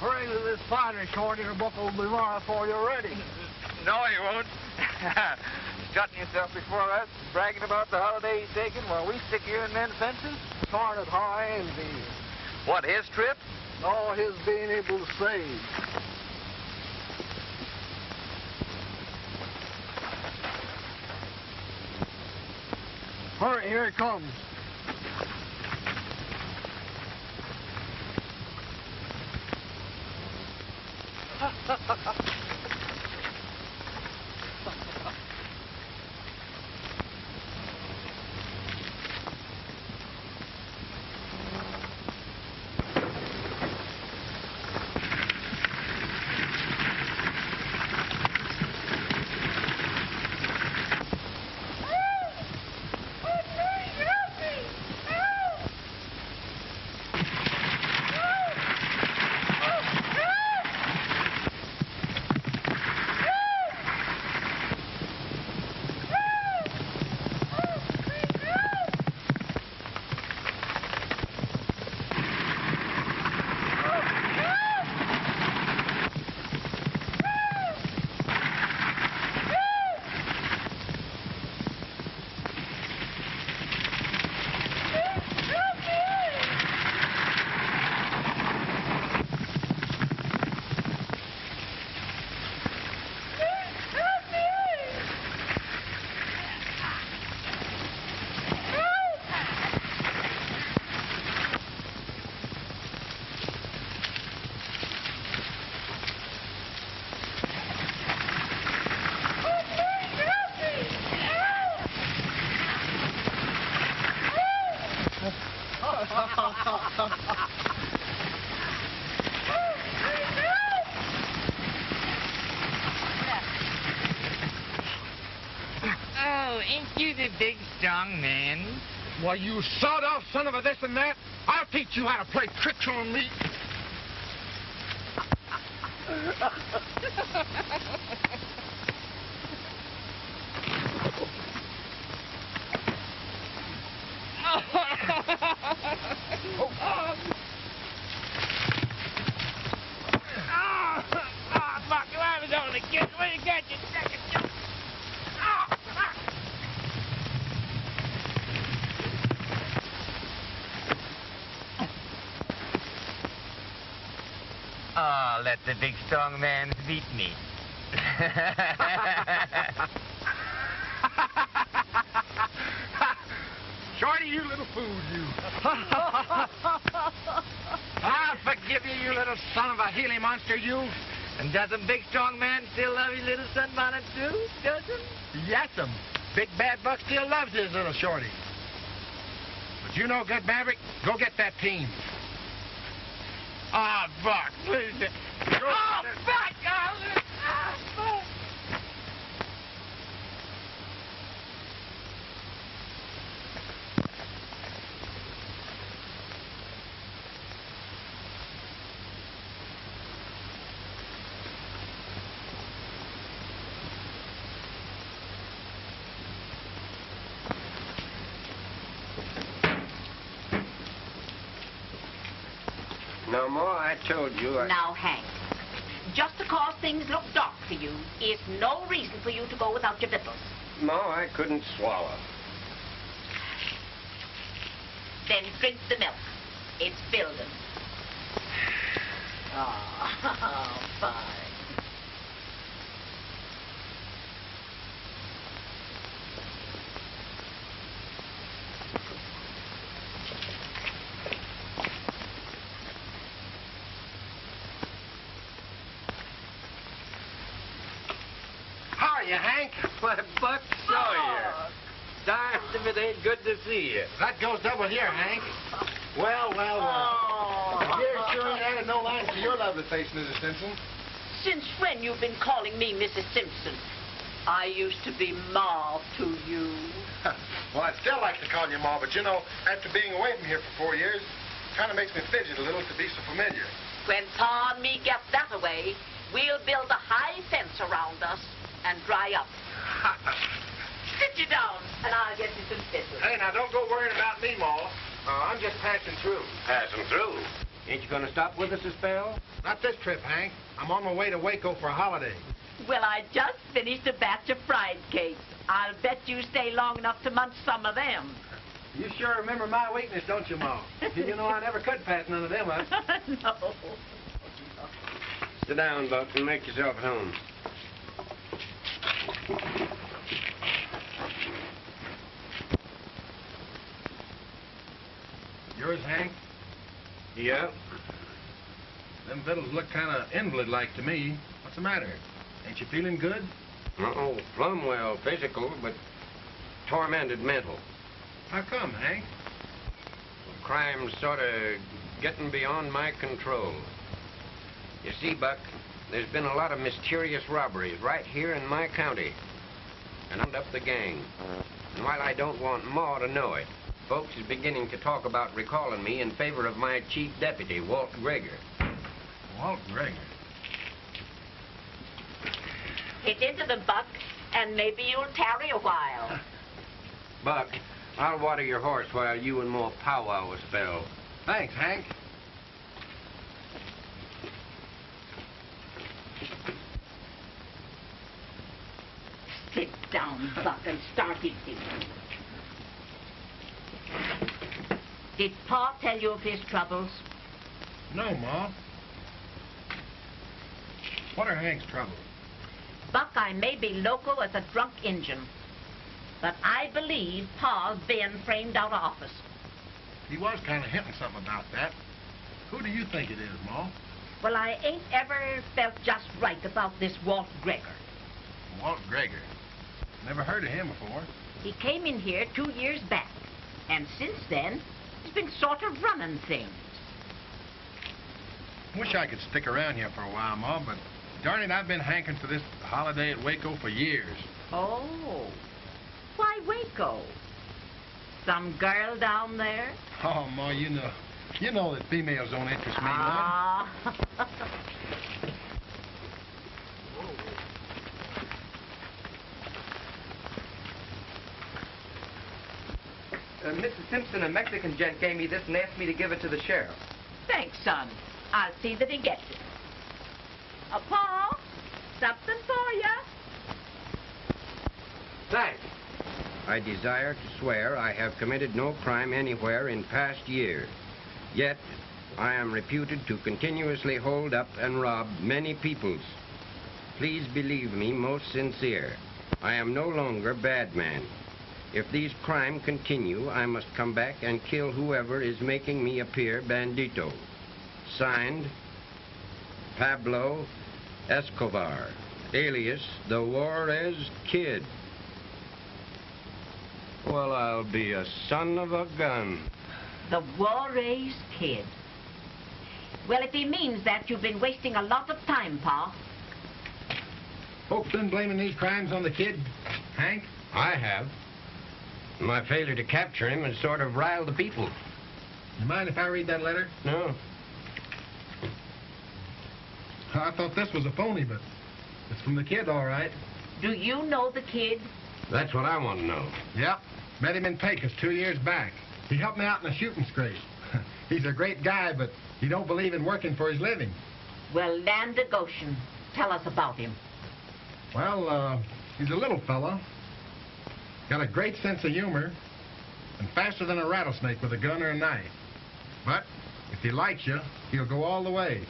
afraid of this fine recording, your book will be wrong before you're ready. No, you won't. Strutting yourself before us, bragging about the holiday he's taking while we stick here in them fences? Darn it, how I envy you. What, his trip? No, his being able to save. Hurry, here he comes. Oh, ain't you the big, strong man? Why, you sawed-off son of a this and that, I'll teach you how to play tricks on me. Fuck, your arm is on the kid. Where you got you? Oh, let the big strong man beat me. Shorty, you little fool, you. I'll forgive you, you little son of a Healy monster, you. And doesn't big strong man still love his little sunbonnet too? Doesn't? Yes'm. Big Bad Buck still loves his little shorty. But you know, good Maverick, go get that team. Ah, Buck, please. Oh, fuck! Fuck! No more, I told you. Now, Hank, just because things look dark for you is no reason for you to go without your victuals. No, I couldn't swallow. Then drink the milk. It's building. Oh, fine. You, Hank? Why, Buck, so you. Darned if it ain't good to see you. That goes double here, Hank. Well. Here sure ain't added no lines to your lovely face, Mrs. Simpson. Since when you've been calling me Mrs. Simpson? I used to be Ma to you. Well, I'd still like to call you Ma, but you know, after being away from here for 4 years, kind of makes me fidget a little to be so familiar. When Pa and me get that away, we'll build a high fence around us and dry up. Sit you down, and I'll get you some fiddles. Hey, now, don't go worrying about me, Ma. I'm just passing through. Passing through. Ain't you gonna stop with us a spell? Not this trip, Hank. I'm on my way to Waco for a holiday. Well, I just finished a batch of fried cakes. I'll bet you stay long enough to munch some of them. You sure remember my weakness, don't you, Ma? You know I never could pass none of them up. No. Sit down, Buck, and make yourself at home. Yours, Hank? Yeah? Them vittles look kind of invalid-like to me. What's the matter? Ain't you feeling good? Uh-oh, plumb well physical, but tormented mental. How come, Hank? Crime's sort of getting beyond my control. You see, Buck, there's been a lot of mysterious robberies right here in my county. And I'm up the gang. And while I don't want Ma to know it, folks is beginning to talk about recalling me in favor of my chief deputy, Walt Greger. Walt Greger? Get into the Buck, and maybe you'll tarry a while. Buck, I'll water your horse while you and Ma powwow a spell. Thanks, Hank. Sit down, Buck, and start eating. Did Pa tell you of his troubles? No, Ma. What are Hank's troubles? Buck, I may be loco as a drunk Injun, but I believe Pa's been framed out of office. He was kind of hinting something about that. Who do you think it is, Ma? Well, I ain't ever felt just right about this Walt Greger. Walt Greger. Never heard of him before. He came in here 2 years back, and since then, he's been sort of running things. Wish I could stick around here for a while, Ma, but darn it, I've been hankering for this holiday at Waco for years. Oh. Why Waco? Some girl down there? Oh, Ma, you know that females don't interest me none. Ah. Mrs. Simpson, a Mexican gent gave me this and asked me to give it to the sheriff. Thanks, son. I'll see that he gets it. Pa, something for you. Thanks. I desire to swear I have committed no crime anywhere in past year. Yet, I am reputed to continuously hold up and rob many peoples. Please believe me most sincere. I am no longer bad man. If these crimes continue, I must come back and kill whoever is making me appear bandito. Signed, Pablo Escobar, alias the Juarez Kid. Well, I'll be a son of a gun. The Juarez Kid. Well, if he means that, you've been wasting a lot of time, Pa. Folks been blaming these crimes on the kid, Hank? I have. My failure to capture him has sort of riled the people. You mind if I read that letter? No. I thought this was a phony, but it's from the kid, all right. Do you know the kid? That's what I want to know. Yep. Met him in Pecos 2 years back. He helped me out in a shooting scrape. He's a great guy, but he don't believe in working for his living. Well, land of Goshen. Tell us about him. Well, he's a little fellow. Got a great sense of humor, and faster than a rattlesnake with a gun or a knife. But if he likes you, he'll go all the way.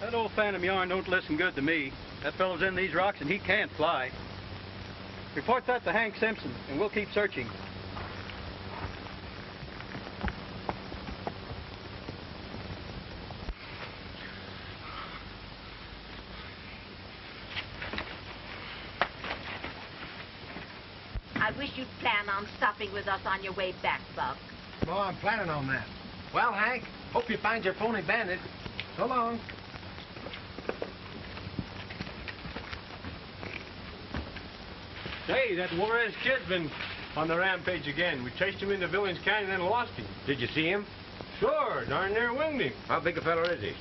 That old phantom yarn don't listen good to me. That fellow's in these rocks and he can't fly. Report that to Hank Simpson, and we'll keep searching. I wish you'd plan on stopping with us on your way back, Buck. Oh, I'm planning on that. Well, Hank, hope you find your phony bandit. So long. Hey, that Juarez Kid's been on the rampage again. We chased him into Villains Canyon and lost him. Did you see him? Sure, darn near winged him. How big a fellow is he?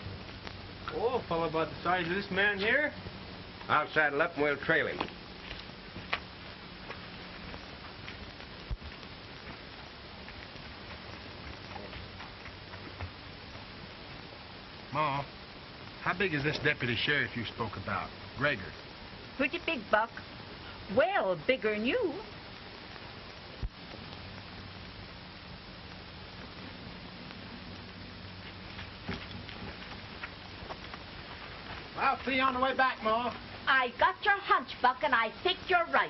Oh, a fellow about the size of this man here. I'll saddle up and we'll trail him. Ma, how big is this deputy sheriff you spoke about, Gregor? Pretty big, Buck. Well, bigger than you. I'll see you on the way back, Ma. I got your hunch, Buck, and I think you're right.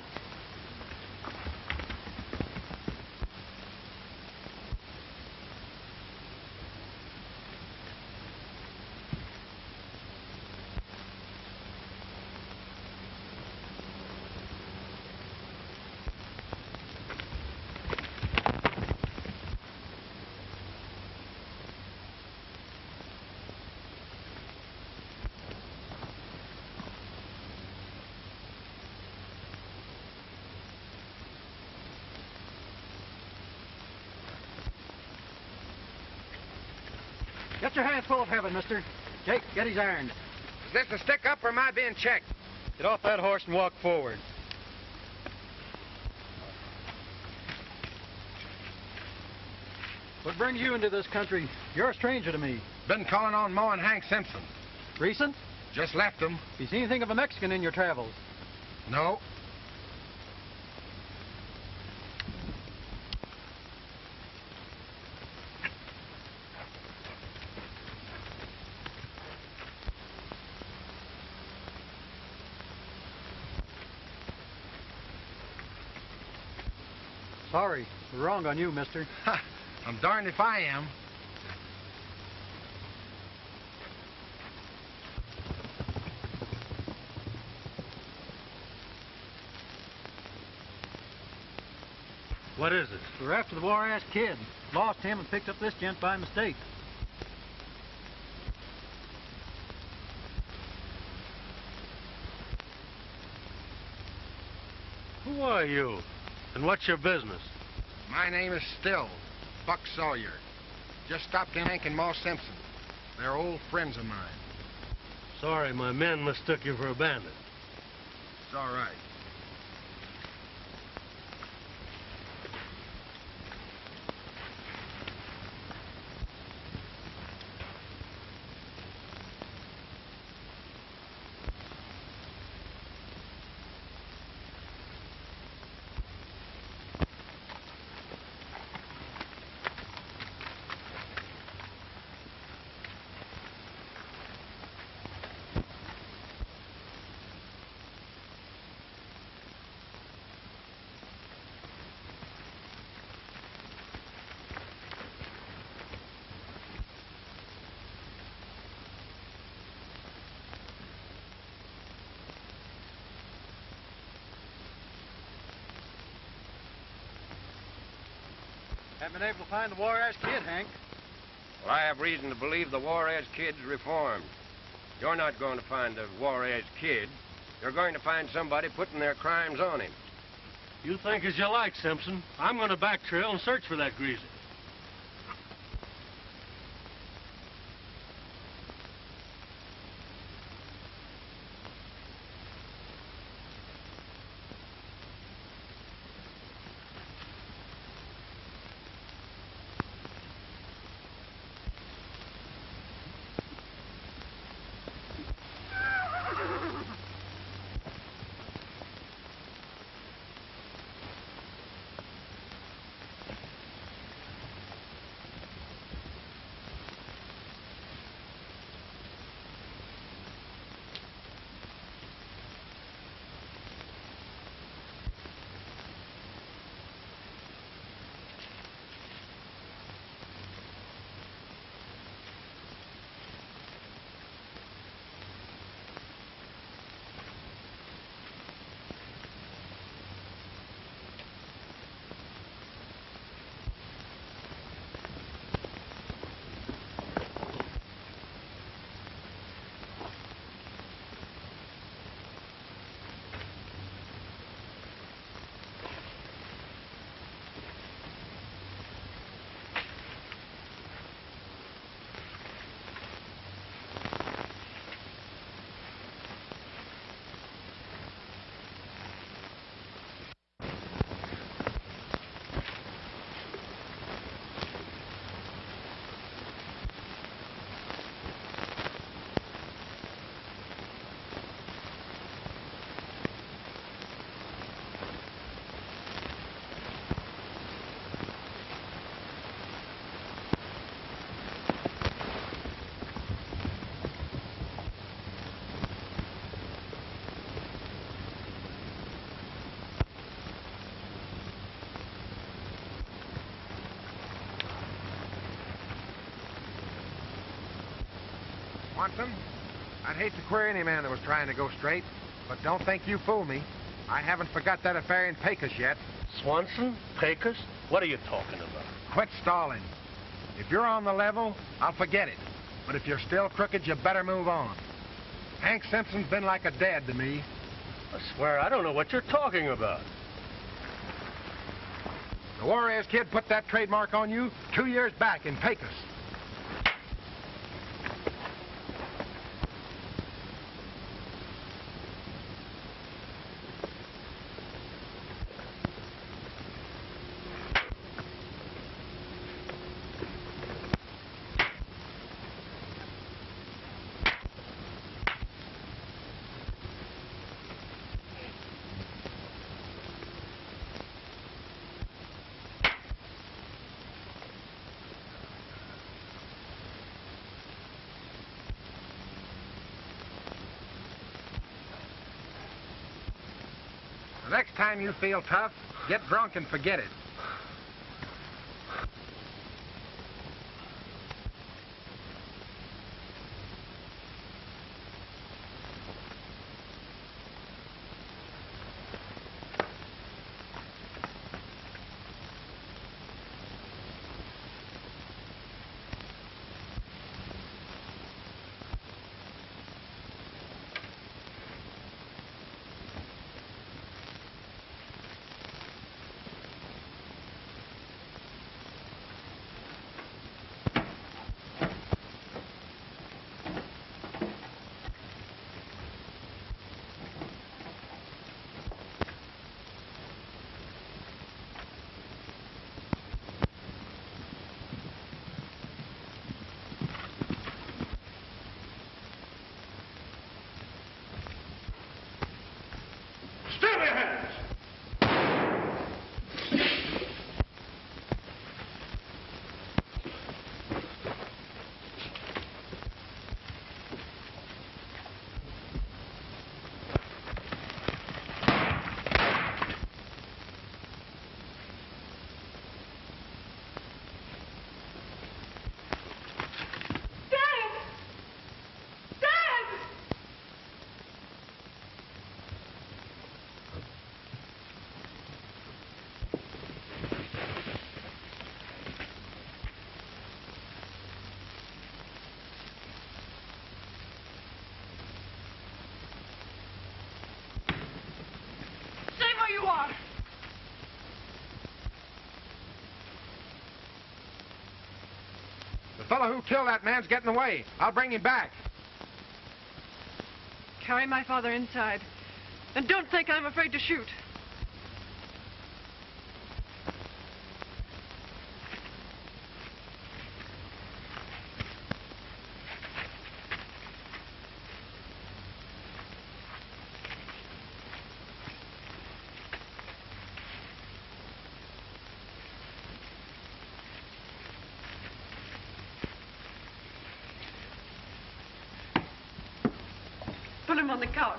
Get your hands full of heaven, mister. Jake, get his irons. Is this a stick-up or am I being checked? Get off that horse and walk forward. What brings you into this country? You're a stranger to me. Been calling on Ma and Hank Simpson. Recent? Just left them. You see anything of a Mexican in your travels? No. Sorry, we're wrong on you, mister. Ha, I'm darned if I am. What is it? We're after the Juarez Kid. Lost him and picked up this gent by mistake. Who are you? And what's your business? My name is Still, Buck Sawyer. Just stopped in Hank and Ma Simpson. They're old friends of mine. Sorry, my men mistook you for a bandit. It's all right. Haven't been able to find the Juarez Kid, Hank. Well, I have reason to believe the Juarez Kid's reformed. You're not going to find the Juarez Kid. You're going to find somebody putting their crimes on him. You think as you like, Simpson. I'm going to back trail and search for that greaser. Swanson, I'd hate to queer any man that was trying to go straight, but don't think you fool me. I haven't forgot that affair in Pecos yet. Swanson? Pecos? What are you talking about? Quit stalling. If you're on the level, I'll forget it. But if you're still crooked, you better move on. Hank Simpson's been like a dad to me. I swear I don't know what you're talking about. The Juarez Kid put that trademark on you 2 years back in Pecos. The next time you feel tough, get drunk and forget it. Still your hands! You are. The fellow who killed that man's getting away. I'll bring him back. Carry my father inside. And don't think I'm afraid to shoot. Put him on the couch.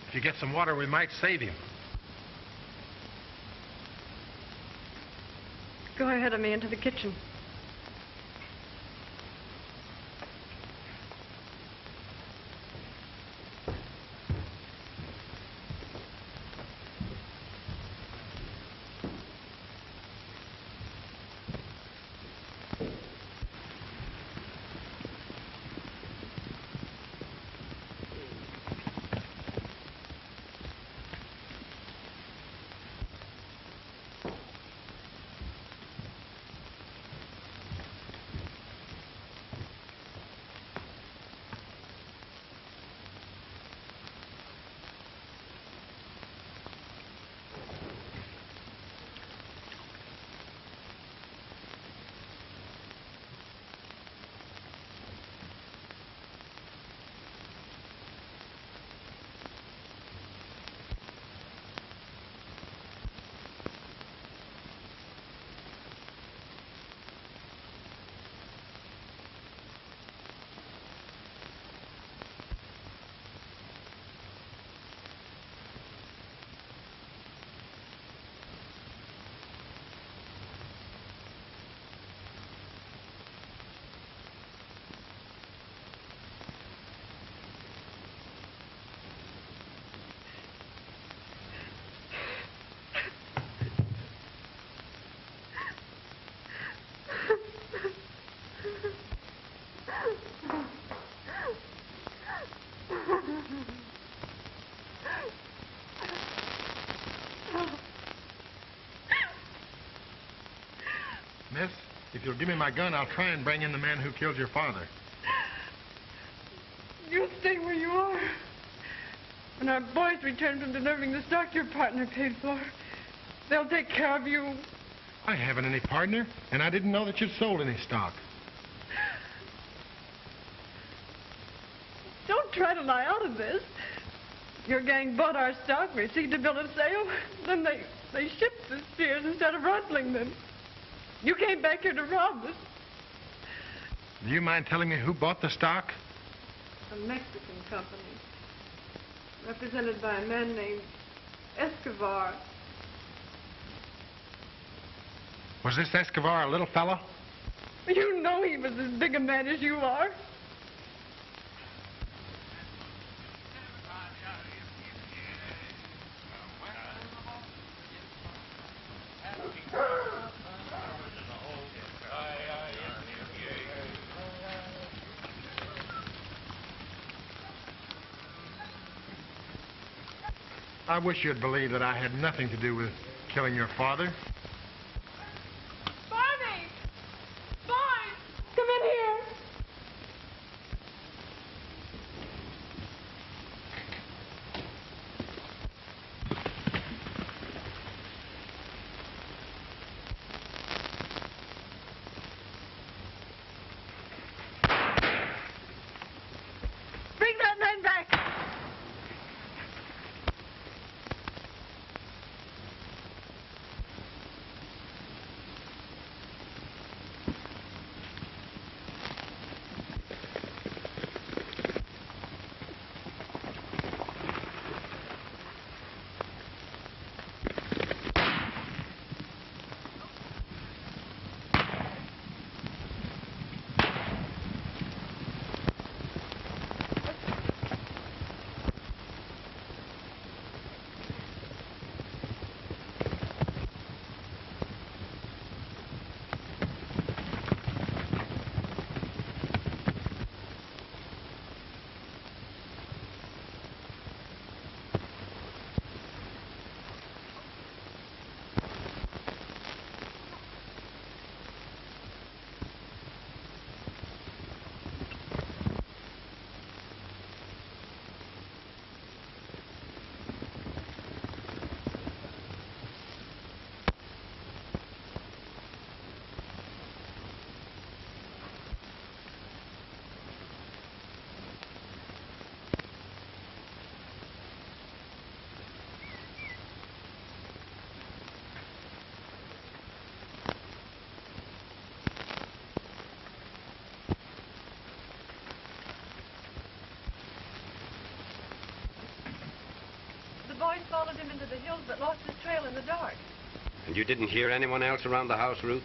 If you get some water, we might save him. Go ahead of me into the kitchen. miss. If you'll give me my gun, I'll try and bring in the man who killed your father. You stay where you are. When our boys return from delivering the stock your partner paid for, they'll take care of you. I haven't any partner, and I didn't know that you'd sold any stock. Don't try to lie out of this. Your gang bought our stock, received a bill of sale, then they shipped the steers instead of rustling them. You came back here to rob us. Do you mind telling me who bought the stock? A Mexican company, represented by a man named Escobar. Was this Escobar a little fellow? You know he was as big a man as you are. I wish you'd believe that I had nothing to do with killing your father. Barney! Boy! Come in here! Bring that man back! The boys followed him into the hills but lost his trail in the dark. And you didn't hear anyone else around the house, Ruth?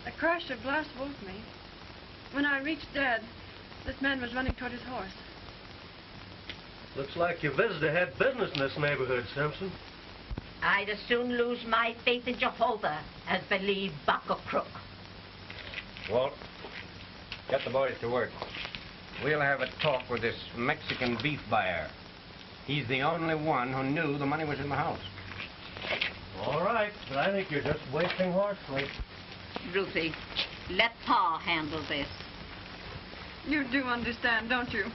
A crash of glass woke me. When I reached Dad, this man was running toward his horse. Looks like your visitor had business in this neighborhood, Simpson. I'd as soon lose my faith in Jehovah as believe Buck a crook. Walt, get the boys to work. We'll have a talk with this Mexican beef buyer. He's the only one who knew the money was in the house. All right, but I think you're just wasting horse fleet. Ruthie, let Pa handle this. You do understand, don't you?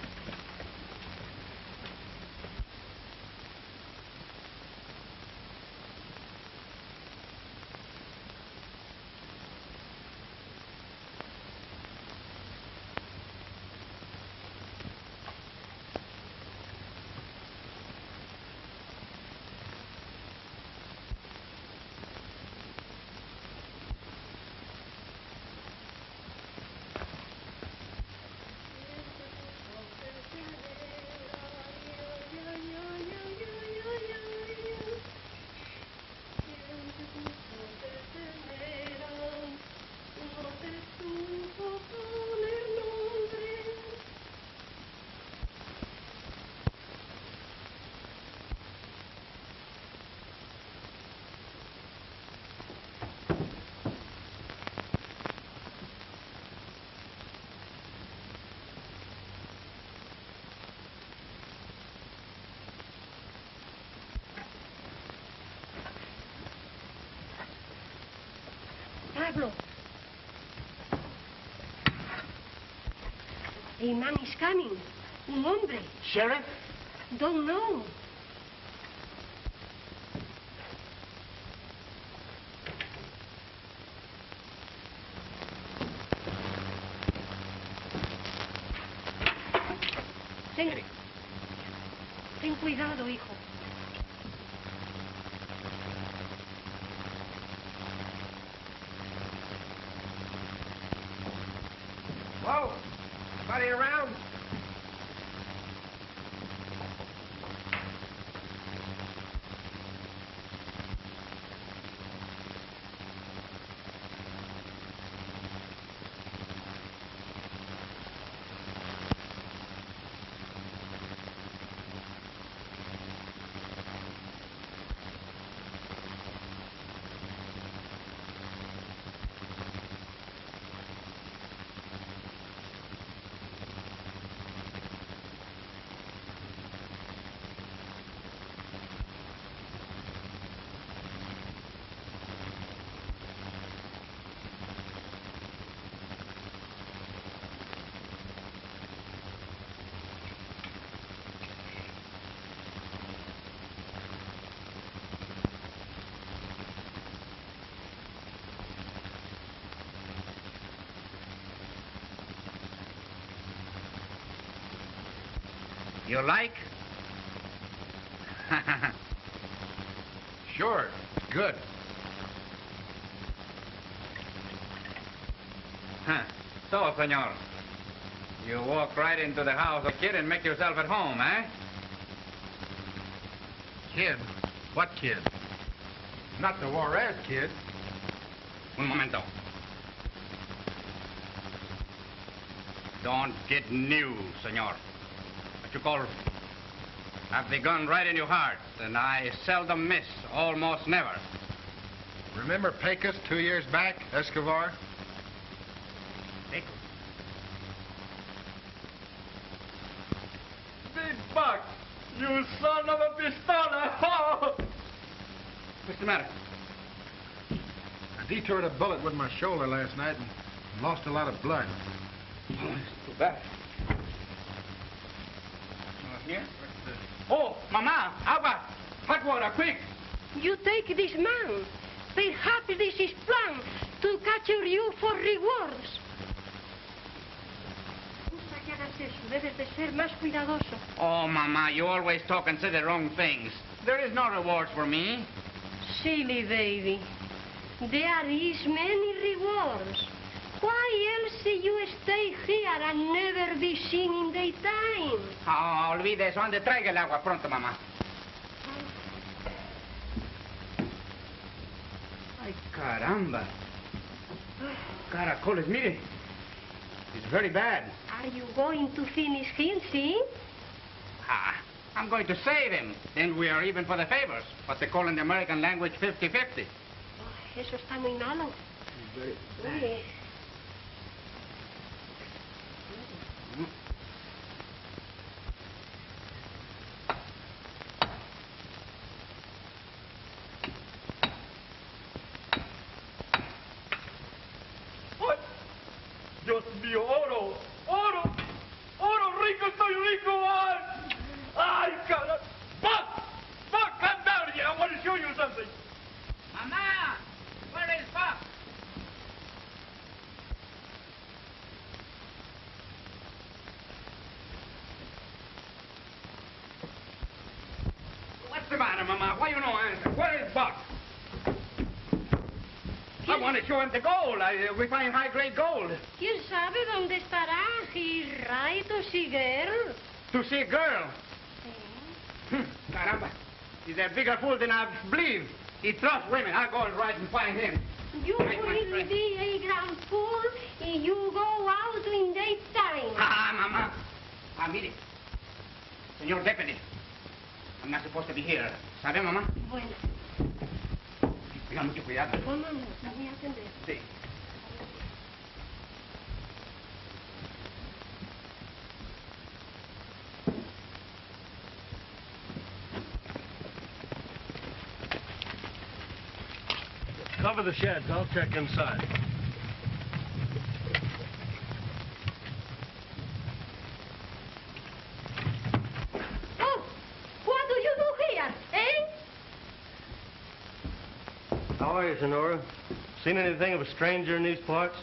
Pablo, A man is coming. Un hombre. Sheriff? Don't know. Ten cuidado, hijo. Whoa! Anybody around? You like? Sure. Good. So, senor, you walk right into the house of Kid and make yourself at home, eh? Kid? What kid? Not the Juarez Kid. Un momento. Don't get new, senor. What you call... Have the gun right in your heart, and I seldom miss, almost never. Remember Pecos 2 years back, Escobar? Pecos? Big Buck, you son of a pistola! What's the matter? I detoured a bullet with my shoulder last night and lost a lot of blood. Oh, it's too bad. Here? Oh, Mama, agua! Hot water, quick! You take this man. Perhaps this is plan to capture you for rewards. Gusta que hagas eso. Debes de ser más cuidadoso. Oh, Mama, you always talk and say the wrong things. There is no rewards for me. Silly baby. There is many rewards. Why else you stay here and never be seen in daytime? Oh, olvide eso. Ande, traiga el agua pronto, Mamá. Ay, caramba. Caracoles, mire. It's very bad. Are you going to finish him, see? Ah, I'm going to save him. Then we are even for the favors. What they call in the American language 50-50. Oh, eso está muy malo. Very Oye. What? Dios mío, oro, oro, oro, rico, estoy rico, man. Ay, cara. Buck, come down here. I want to show you something. Mama, where is Buck? What's the matter, Mama? Why you no answer? Where is Buck? I want to show him the gold. We find high-grade gold. ¿Quién sabe dónde estará? He's right to see girl. To see a girl. Caramba. He's a bigger fool than I believe. He trusts women. I'll go and ride and find him. You will be a grand fool if you go out in daytime. Mama. Mire. Señor Deputy. I'm not supposed to be here. ¿Sabe, Mamá? Bueno. Tenga mucho cuidado. Vámonos, la voy a atender. Sí. Cover the sheds. I'll check inside. way, Senora? Seen anything of a stranger in these parts?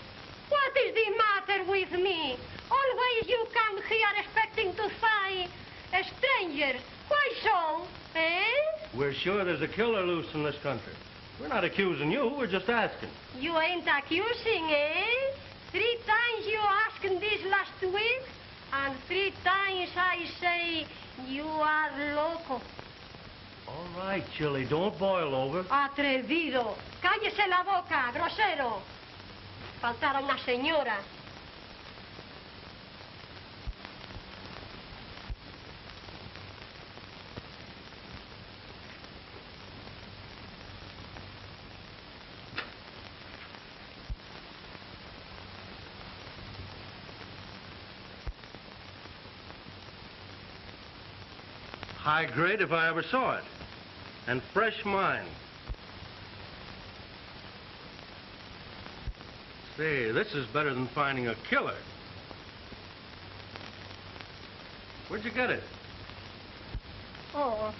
What is the matter with me? Always you come here expecting to find a stranger. Why so, eh? We're sure there's a killer loose in this country. We're not accusing you, we're just asking. You ain't accusing, eh? 3 times you asked this last week, and 3 times I say you are loco. All right, Chili, don't boil over. Atrevido. Cállese la boca, grosero. Faltara una señora. High grade if I ever saw it. And fresh mine. Say, this is better than finding a killer. Where'd you get it? Oh,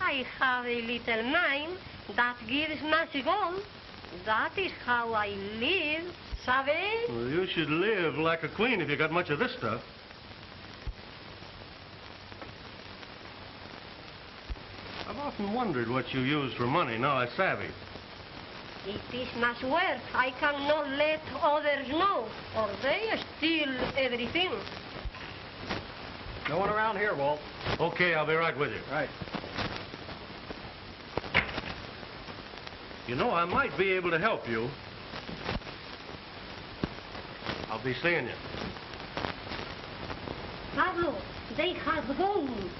I have a little mine that gives much gold. That is how I live, sabe? Well, you should live like a queen if you got much of this stuff. I've often wondered what you use for money. Now I savvy. It is much work. I cannot let others know, or they steal everything. No one around here, Walt. Okay, I'll be right with you. Right. You know, I might be able to help you. I'll be seeing you. Pablo, they have gone.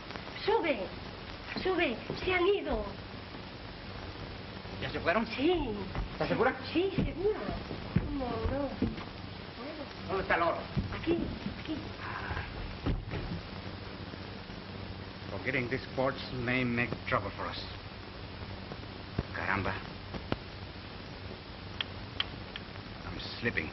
Sube. Sube. Se han ido. ¿Ya se fueron? Sí. ¿Estás segura? Sí, segura. ¿Cómo no? ¿Dónde está el oro? Aquí, aquí. Forgetting these ports may make trouble for us. Caramba. I'm slipping.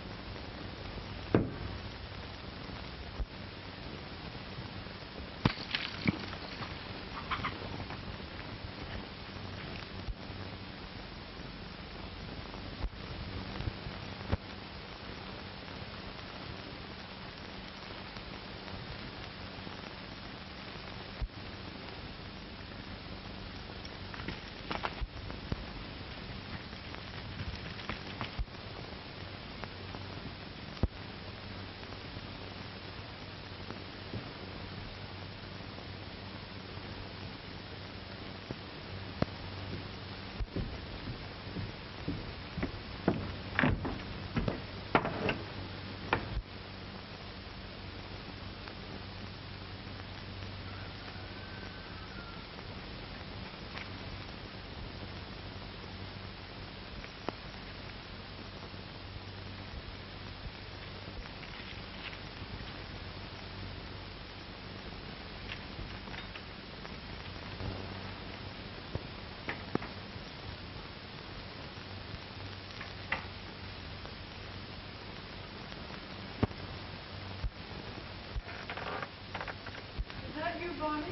Bonnie?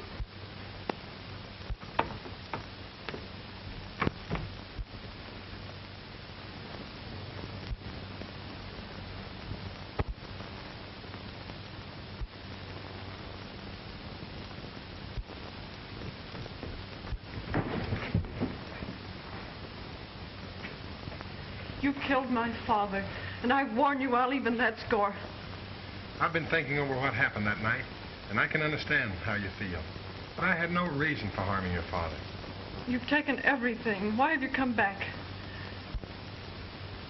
You killed my father, and I warn you I'll even that score. I've been thinking over what happened that night, and I can understand how you feel. But I had no reason for harming your father. You've taken everything. Why have you come back?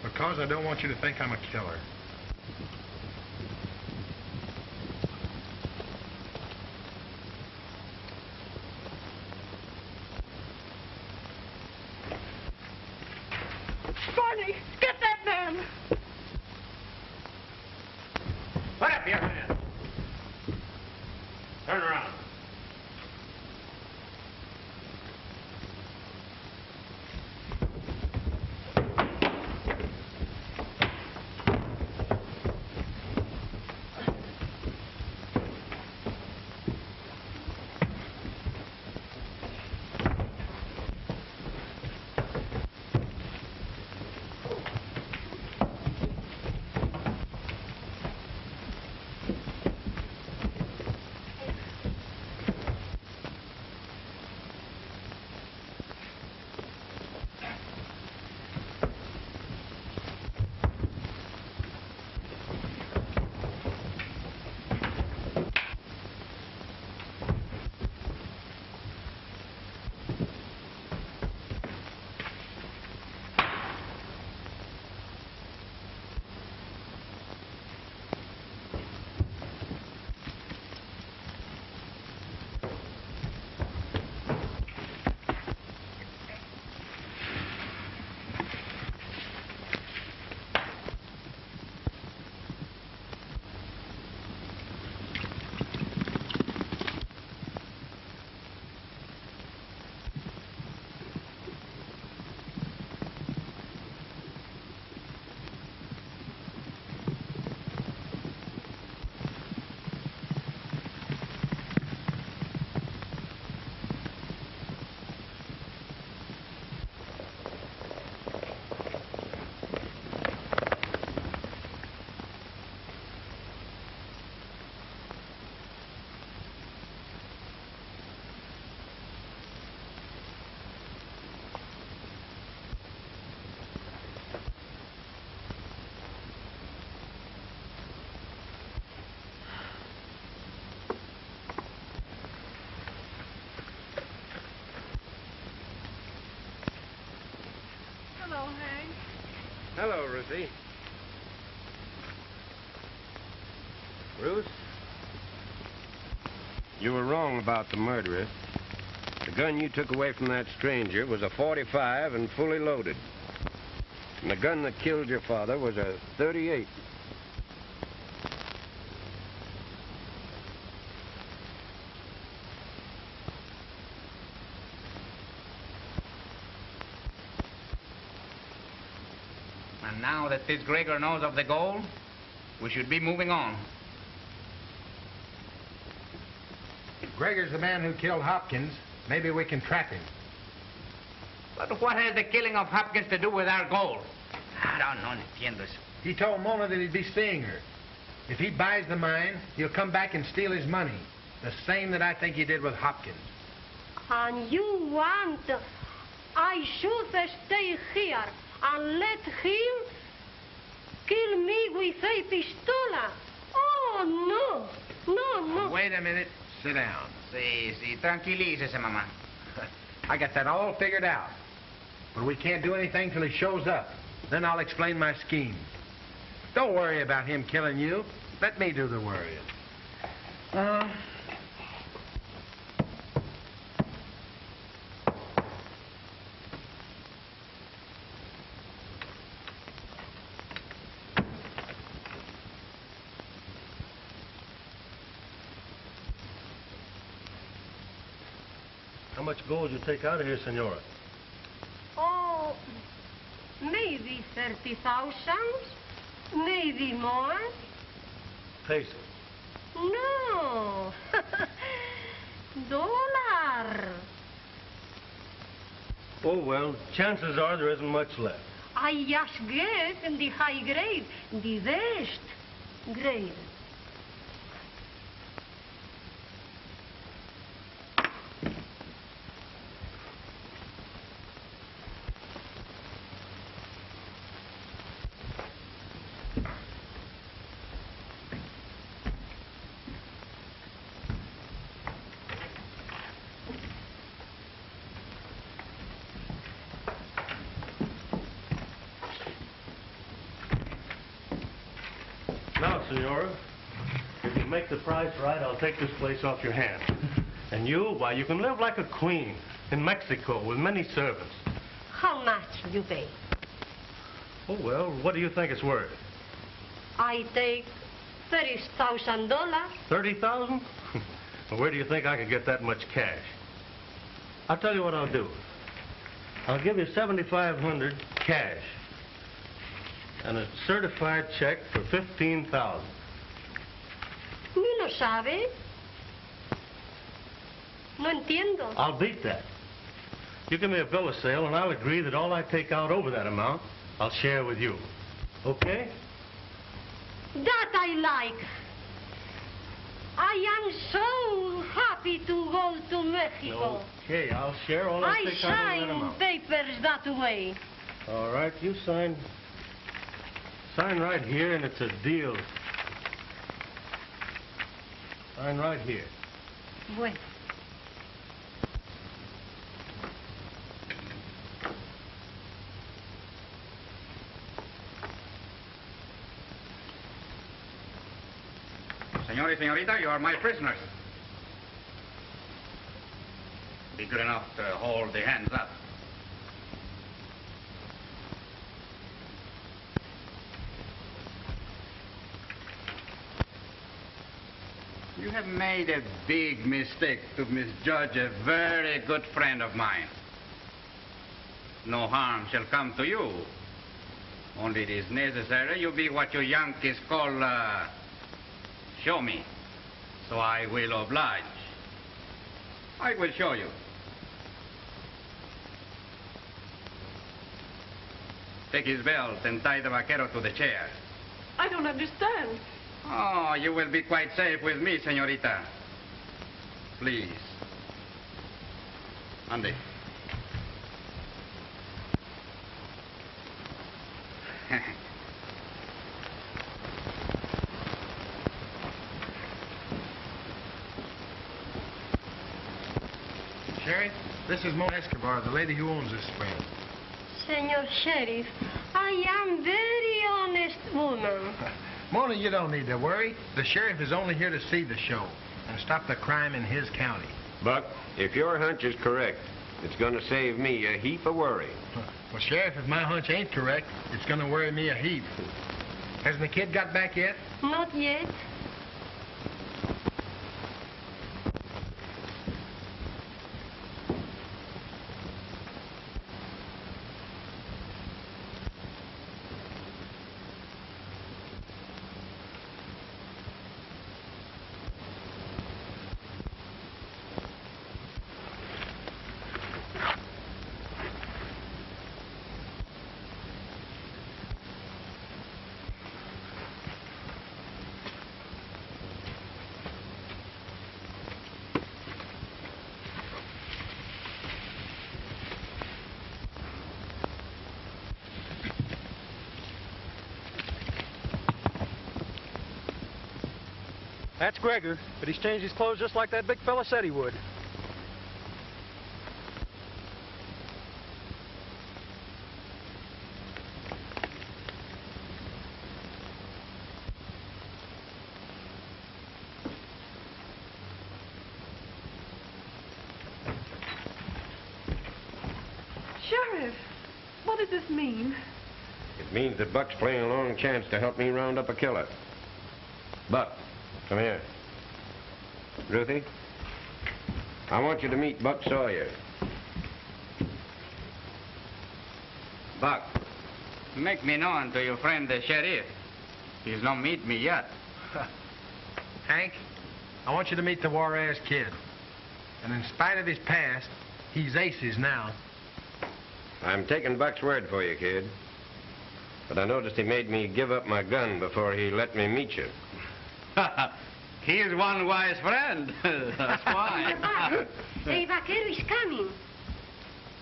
Because I don't want you to think I'm a killer. Barney, get that man! Put up your hand. Turn around. Hank. Hello, Ruthie. Ruth? You were wrong about the murderer. The gun you took away from that stranger was a .45 and fully loaded. And the gun that killed your father was a .38. And now that this Gregor knows of the gold, we should be moving on. If Gregor's the man who killed Hopkins, maybe we can trap him. But what has the killing of Hopkins to do with our gold? I don't entiendo eso. He told Mona that he'd be seeing her. If he buys the mine, he'll come back and steal his money. The same that I think he did with Hopkins. And you want I should stay here and let him kill me with a pistola? Oh, no. No. Wait a minute. Sit down. Sí, tranquilícese, mamá. I got that all figured out. But we can't do anything till he shows up. Then I'll explain my scheme. Don't worry about him killing you. Let me do the worrying. How much gold you take out of here, Senora? Oh, maybe 30,000, maybe more. Pesos. No, dollar. Oh, well, chances are there isn't much left. I just get in the high grade, the best grade. Now, Senora, if you make the price right, I'll take this place off your hands. And you, why, you can live like a queen in Mexico with many servants. How much you pay? Oh, well, what do you think it's worth? I take $30,000. 30,000? Well, where do you think I could get that much cash? I'll tell you what I'll do. I'll give you $7,500 cash and a certified check for 15,000. ¿Me lo sabe? No entiendo. I'll beat that. You give me a bill of sale, and I'll agree that all I take out over that amount, I'll share with you. Okay? That I like. I am so happy to go to Mexico. Okay, I'll share all I take out over that I amount. sign papers that way. All right, you sign right here, and it's a deal. Sign right here. Bueno. Señor y señorita, you are my prisoners. Be good enough to hold the hands up. You have made a big mistake to misjudge a very good friend of mine. No harm shall come to you. Only it is necessary you be what you Yankees call, show me. So I will oblige. I will show you. Take his belt and tie the vaquero to the chair. I don't understand. Oh, you will be quite safe with me, señorita. Please. Ande. Sheriff, this is Mona Escobar, the lady who owns this spread. Senor Sheriff, I am very honest woman. Mona, you don't need to worry. The sheriff is only here to see the show and stop the crime in his county. Buck, if your hunch is correct, it's going to save me a heap of worry. Well, Sheriff, if my hunch ain't correct, it's going to worry me a heap. Hasn't the kid got back yet? Not yet. That's Gregor, but he's changed his clothes just like that big fella said he would. Sheriff, what does this mean? It means that Buck's playing a long chance to help me round up a killer. Buck, come here. Ruthie, I want you to meet Buck Sawyer. Buck, make me known to your friend the sheriff. He's not meet me yet. Hank, I want you to meet the Juarez Kid. And in spite of his past, he's aces now. I'm taking Buck's word for you, kid. But I noticed he made me give up my gun before he let me meet you. He's one wise friend. That's why. Buck, el vaquero is coming.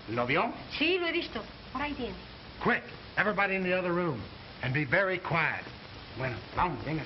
¿Lo vio? Sí, lo he visto. Por ahí viene. Quick, everybody in the other room. And be very quiet. Bueno, vamos, véngase.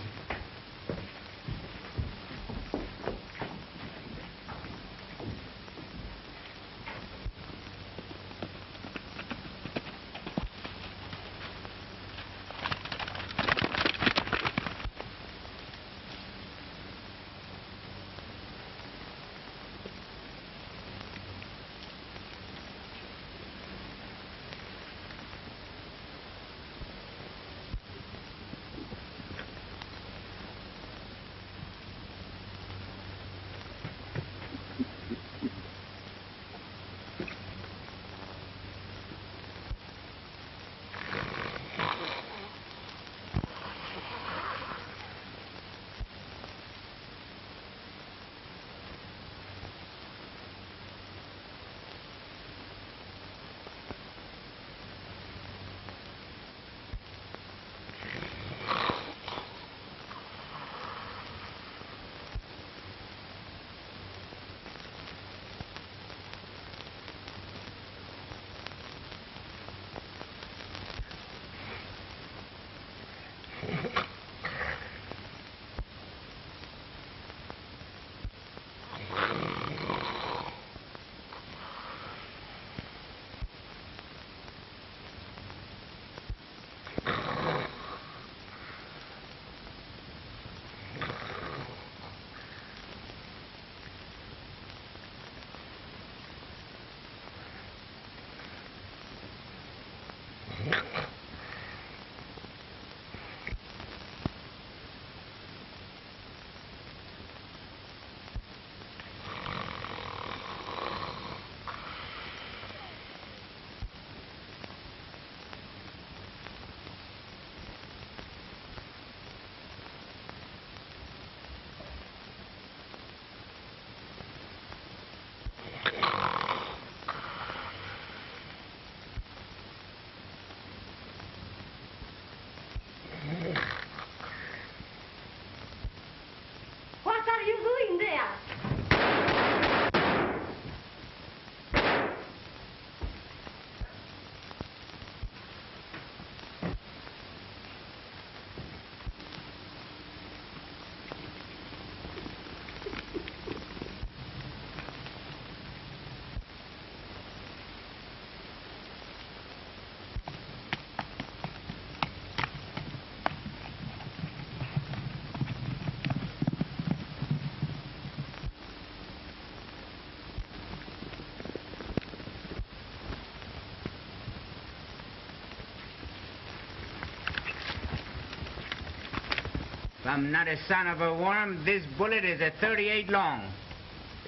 If I'm not a son of a worm, this bullet is a 38 long.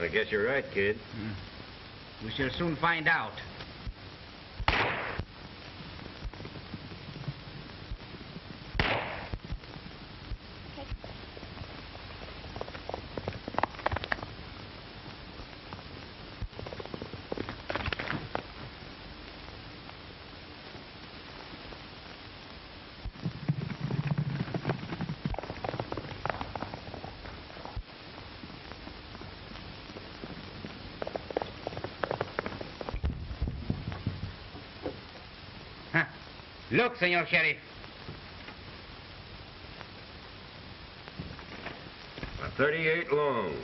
I guess you're right, kid. We shall soon find out. Look, Senor Sheriff. A 38 long.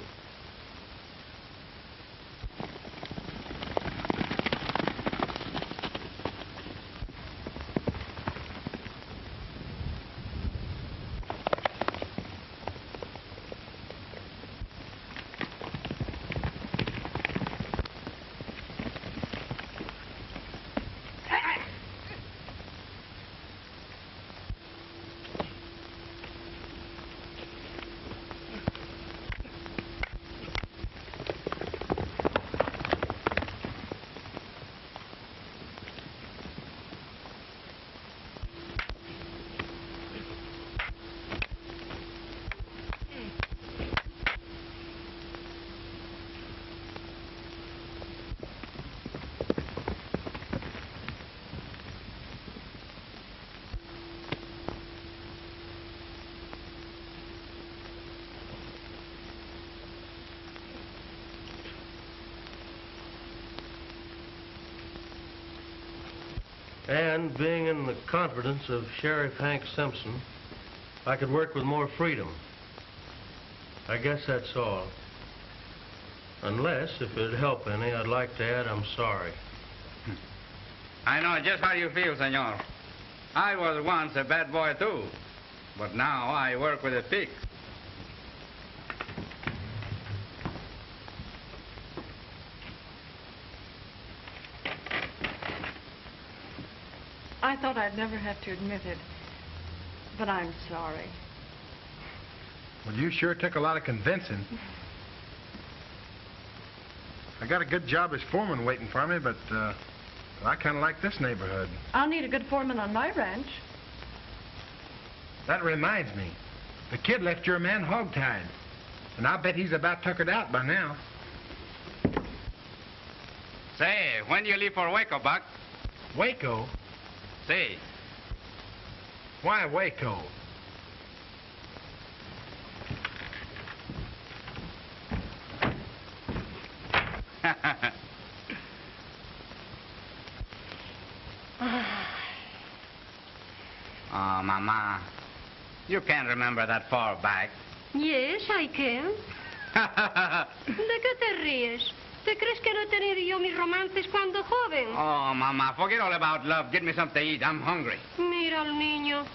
And being in the confidence of Sheriff Hank Simpson, I could work with more freedom. I guess that's all. Unless, if it'd help any, I'd like to add I'm sorry. I know just how you feel, senor. I was once a bad boy, too. But now I work with a pig. I thought I'd never have to admit it, but I'm sorry. Well, you sure took a lot of convincing. I got a good job as foreman waiting for me, but I kind of like this neighborhood. I'll need a good foreman on my ranch. That reminds me. The kid left your man hogtied, and I'll bet he's about tuckered out by now. Say, when do you leave for Waco, Buck? Waco? Say. Why Waco? Oh, Mama. You can't remember that far back. Yes, I can. ¿De qué te ríes? ¿Te crees que no he tenido yo mis romances cuando joven? Oh, Mama, forget all about love. Get me something to eat. I'm hungry. Mira al niño.